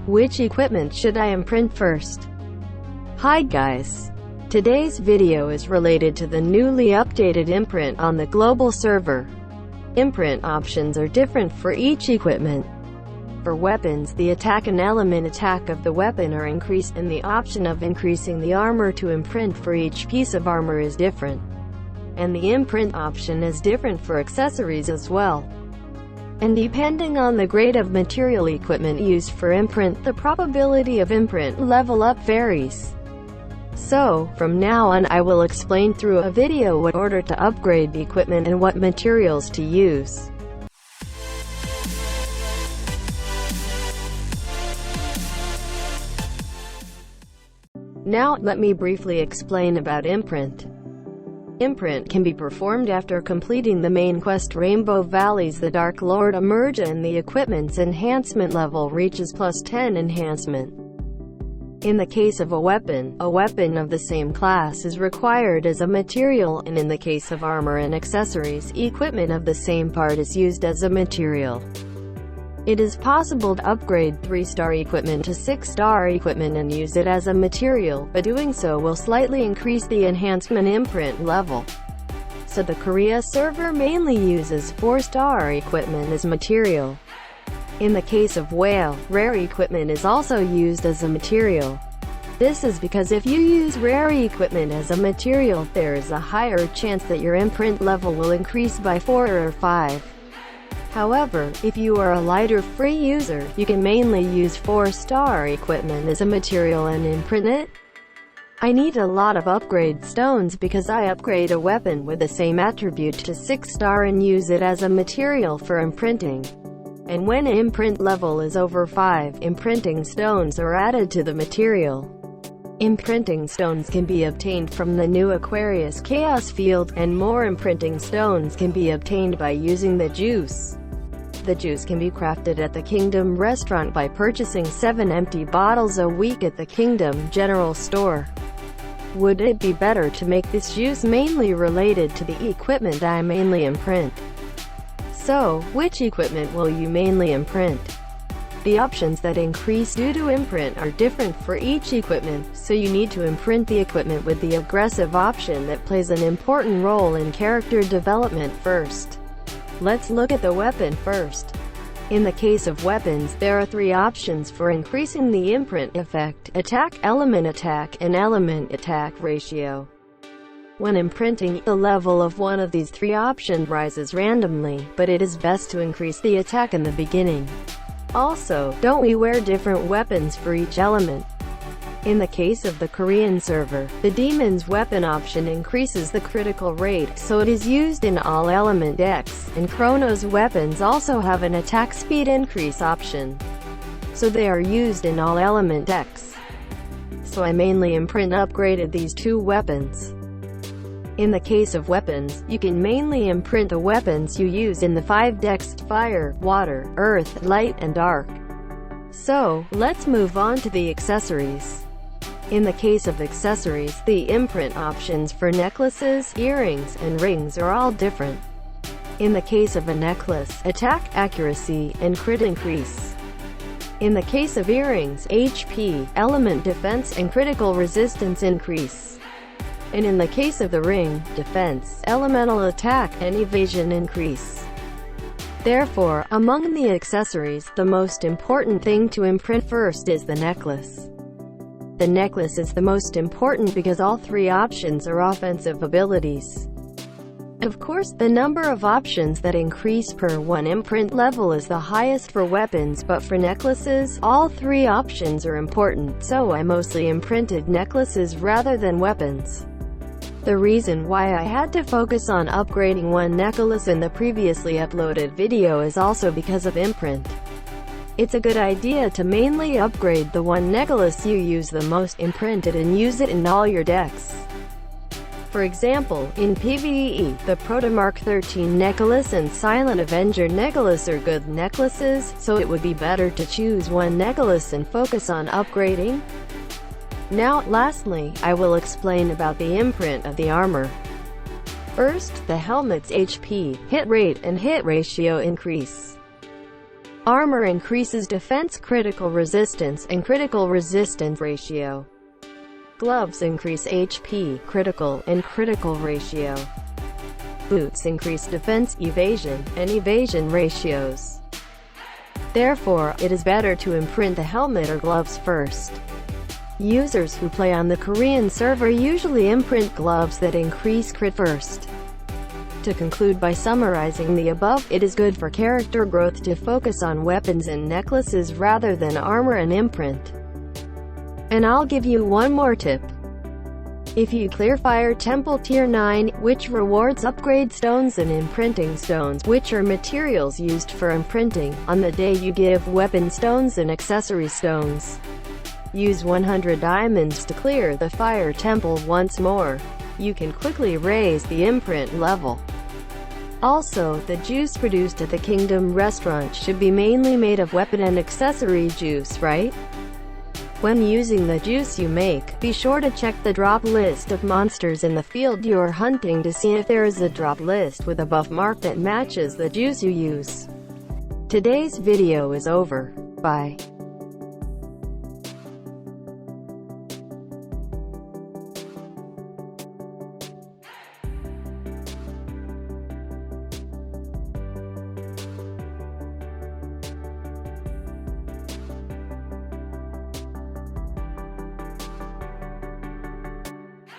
Which equipment should I imprint first? Hi guys! Today's video is related to the newly updated imprint on the global server. Imprint options are different for each equipment. For weapons, the attack and element attack of the weapon are increased, and the option of increasing the armor to imprint for each piece of armor is different. And the imprint option is different for accessories as well. And depending on the grade of material equipment used for imprint, the probability of imprint level up varies. So, from now on I will explain through a video what order to upgrade the equipment and what materials to use. Now, let me briefly explain about imprint. Imprint can be performed after completing the main quest Rainbow Valleys. The Dark Lord emerge and the equipment's enhancement level reaches +10 enhancement. In the case of a weapon of the same class is required as a material, and in the case of armor and accessories, equipment of the same part is used as a material. It is possible to upgrade 3-star equipment to 6-star equipment and use it as a material, but doing so will slightly increase the enhancement imprint level. So the Korea server mainly uses 4-star equipment as material. In the case of whale, rare equipment is also used as a material. This is because if you use rare equipment as a material, there is a higher chance that your imprint level will increase by 4 or 5. However, if you are a lighter free user, you can mainly use 4-star equipment as a material and imprint it. I need a lot of upgrade stones because I upgrade a weapon with the same attribute to 6-star and use it as a material for imprinting. And when imprint level is over 5, imprinting stones are added to the material. Imprinting stones can be obtained from the new Aquarius Chaos Field, and more imprinting stones can be obtained by using the juice. The juice can be crafted at the Kingdom restaurant by purchasing 7 empty bottles a week at the Kingdom General Store. Would it be better to make this juice mainly related to the equipment I mainly imprint? So, which equipment will you mainly imprint? The options that increase due to imprint are different for each equipment, so you need to imprint the equipment with the aggressive option that plays an important role in character development first. Let's look at the weapon first. In the case of weapons, there are 3 options for increasing the imprint effect: attack, element attack, and element attack ratio. When imprinting, the level of one of these 3 options rises randomly, but it is best to increase the attack in the beginning. Also, don't we wear different weapons for each element? In the case of the Korean server, the Demon's weapon option increases the critical rate, so it is used in all element decks, and Chrono's weapons also have an attack speed increase option, so they are used in all element decks. So I mainly imprint upgraded these 2 weapons. In the case of weapons, you can mainly imprint the weapons you use in the 5 decks: fire, water, earth, light, and dark. So, let's move on to the accessories. In the case of accessories, the imprint options for necklaces, earrings, and rings are all different. In the case of a necklace, attack, accuracy, and crit increase. In the case of earrings, HP, element defense, and critical resistance increase. And in the case of the ring, defense, elemental attack, and evasion increase. Therefore, among the accessories, the most important thing to imprint first is the necklace. The necklace is the most important because all 3 options are offensive abilities. Of course, the number of options that increase per 1 imprint level is the highest for weapons, but for necklaces, all 3 options are important, so I mostly imprinted necklaces rather than weapons. The reason why I had to focus on upgrading 1 necklace in the previously uploaded video is also because of imprint. It's a good idea to mainly upgrade the 1 necklace you use the most, imprint it and use it in all your decks. For example, in PvE, the Protomark 13 necklace and Silent Avenger necklace are good necklaces, so it would be better to choose 1 necklace and focus on upgrading. Now, lastly, I will explain about the imprint of the armor. First, the helmet's HP, hit rate, and hit ratio increase. Armor increases defense, critical resistance, and critical resistance ratio. Gloves increase HP, critical, and critical ratio. Boots increase defense, evasion, and evasion ratios. Therefore, it is better to imprint the helmet or gloves first. Users who play on the Korean server usually imprint gloves that increase crit first. To conclude by summarizing the above, it is good for character growth to focus on weapons and necklaces rather than armor and imprint. And I'll give you one more tip. If you clear Fire Temple Tier 9, which rewards upgrade stones and imprinting stones, which are materials used for imprinting, on the day you give weapon stones and accessory stones. Use 100 diamonds to clear the Fire Temple once more. You can quickly raise the imprint level. Also, the juice produced at the Kingdom restaurant should be mainly made of weapon and accessory juice, right? When using the juice you make, be sure to check the drop list of monsters in the field you're hunting to see if there is a drop list with a buff mark that matches the juice you use. Today's video is over. Bye.